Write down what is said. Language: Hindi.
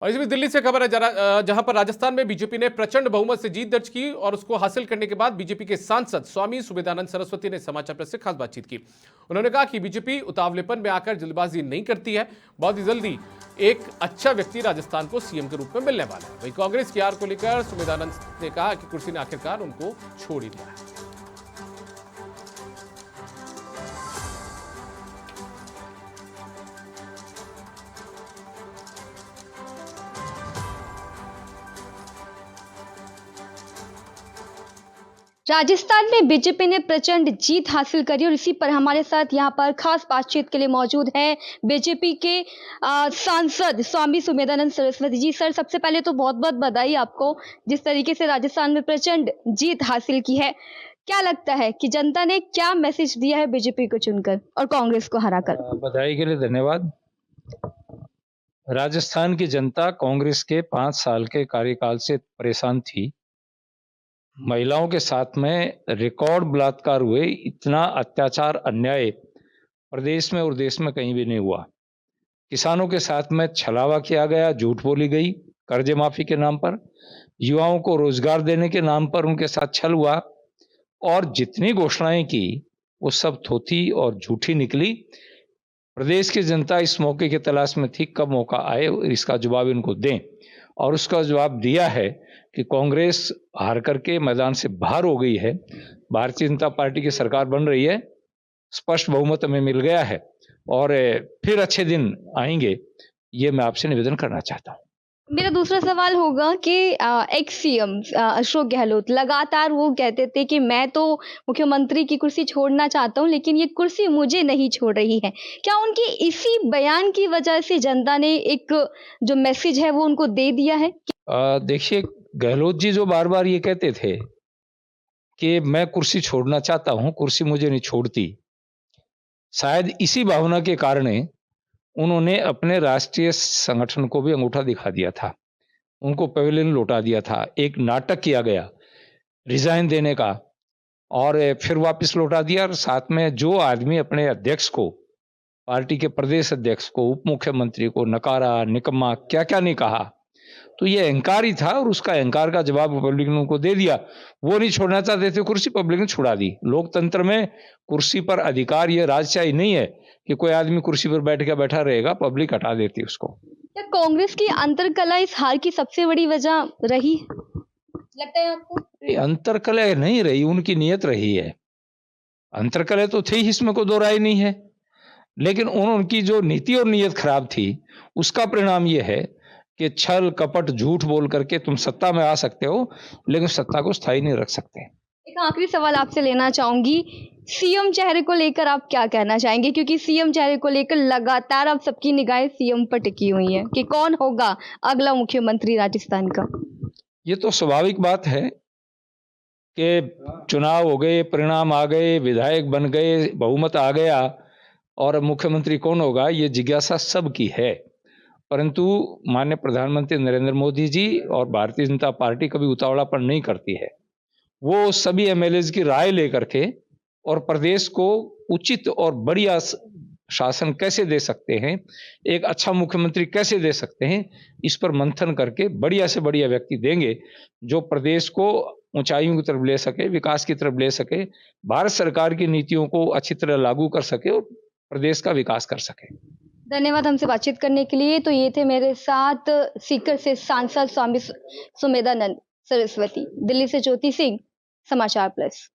और इस बीच दिल्ली से खबर है जहां पर राजस्थान में बीजेपी ने प्रचंड बहुमत से जीत दर्ज की और उसको हासिल करने के बाद बीजेपी के सांसद स्वामी सुमेधानंद सरस्वती ने समाचार प्रेस से खास बातचीत की। उन्होंने कहा कि बीजेपी उतावलेपन में आकर जल्दबाजी नहीं करती है, बहुत ही जल्दी एक अच्छा व्यक्ति राजस्थान को सीएम के रूप में मिलने वाला है। वहीं कांग्रेस की हार को लेकर सुमेधानंद ने कहा कि कुर्सी ने आखिरकार उनको छोड़ ही दिया है। राजस्थान में बीजेपी ने प्रचंड जीत हासिल करी और इसी पर हमारे साथ यहाँ पर खास बातचीत के लिए मौजूद हैं बीजेपी के सांसद स्वामी सुमेधानंद सरस्वती जी। सर, सबसे पहले तो बहुत बहुत बधाई आपको, जिस तरीके से राजस्थान में प्रचंड जीत हासिल की है। क्या लगता है कि जनता ने क्या मैसेज दिया है बीजेपी को चुनकर और कांग्रेस को हराकर? बधाई के लिए धन्यवाद। राजस्थान की जनता कांग्रेस के 5 साल के कार्यकाल से परेशान थी। महिलाओं के साथ में रिकॉर्ड बलात्कार हुए, इतना अत्याचार अन्याय प्रदेश में और देश में कहीं भी नहीं हुआ। किसानों के साथ में छलावा किया गया, झूठ बोली गई कर्ज माफी के नाम पर, युवाओं को रोजगार देने के नाम पर उनके साथ छल हुआ और जितनी घोषणाएं की वो सब थोथी और झूठी निकली। प्रदेश की जनता इस मौके की तलाश में थी, कब मौका आए इसका जवाब इनको दें, और उसका जवाब दिया है कि कांग्रेस हार करके मैदान से बाहर हो गई है। भारतीय जनता पार्टी की सरकार बन रही है, स्पष्ट बहुमत में मिल गया है और फिर अच्छे दिन आएंगे, ये मैं आपसे निवेदन करना चाहता हूँ। मेरा दूसरा सवाल होगा कि एक्स सीएम अशोक गहलोत लगातार वो कहते थे कि मैं तो मुख्यमंत्री की कुर्सी छोड़ना चाहता हूं, लेकिन ये कुर्सी मुझे नहीं छोड़ रही है। क्या उनकी इसी बयान की वजह से जनता ने एक जो मैसेज है वो उनको दे दिया है? देखिए, गहलोत जी जो बार बार ये कहते थे कि मैं कुर्सी छोड़ना चाहता हूं, कुर्सी मुझे नहीं छोड़ती, शायद इसी भावना के कारण उन्होंने अपने राष्ट्रीय संगठन को भी अंगूठा दिखा दिया था, उनको पवेलियन लौटा दिया था। एक नाटक किया गया रिजाइन देने का और फिर वापस लौटा दिया, और साथ में जो आदमी अपने अध्यक्ष को, पार्टी के प्रदेश अध्यक्ष को, उप मुख्यमंत्री को नकारा, निकम्मा, क्या क्या नहीं कहा। तो ये अहंकार ही था और उसका अहंकार का जवाब पब्लिक ने उनको दे दिया। वो नहीं छोड़ना चाहते थे कुर्सी, पब्लिक ने छुड़ा दी। लोकतंत्र में कुर्सी पर अधिकार, ये राजशाही नहीं है कि कोई आदमी कुर्सी पर बैठा रहेगा, पब्लिक हटा देती उसको। क्या कांग्रेस की अंतरकला इस हार की सबसे बड़ी वजह रही, लगता है आपको? अंतरकला नहीं रही, उनकी नियत रही है। अंतरकला तो थी, इसमें कोई दो राय नहीं है, लेकिन उनकी जो नीति और नियत खराब थी, उसका परिणाम यह है कि छल कपट झूठ बोल करके तुम सत्ता में आ सकते हो, लेकिन सत्ता को स्थायी नहीं रख सकते। एक आखिरी सवाल आपसे लेना चाहूंगी, सीएम चेहरे को लेकर आप क्या कहना चाहेंगे? क्योंकि सीएम चेहरे को लेकर लगातार अब सबकी निगाहें सीएम पर टिकी हुई हैं कि कौन होगा अगला मुख्यमंत्री राजस्थान का। ये तो स्वाभाविक बात है कि चुनाव हो गए, परिणाम आ गए, विधायक बन गए, बहुमत आ गया और मुख्यमंत्री कौन होगा, ये जिज्ञासा सबकी है। परंतु माननीय प्रधानमंत्री नरेंद्र मोदी जी और भारतीय जनता पार्टी कभी उतावलापन नहीं करती है। वो सभी एमएलएज की राय लेकर के और प्रदेश को उचित और बढ़िया शासन कैसे दे सकते हैं, एक अच्छा मुख्यमंत्री कैसे दे सकते हैं, इस पर मंथन करके बढ़िया से बढ़िया व्यक्ति देंगे जो प्रदेश को ऊंचाइयों की तरफ ले सके, विकास की तरफ ले सके, भारत सरकार की नीतियों को अच्छी तरह लागू कर सके और प्रदेश का विकास कर सके। धन्यवाद हमसे बातचीत करने के लिए। तो ये थे मेरे साथ सीकर से सांसद स्वामी सुमेधानंद सरस्वती। दिल्ली से ज्योति सिंह, समाचार प्लस।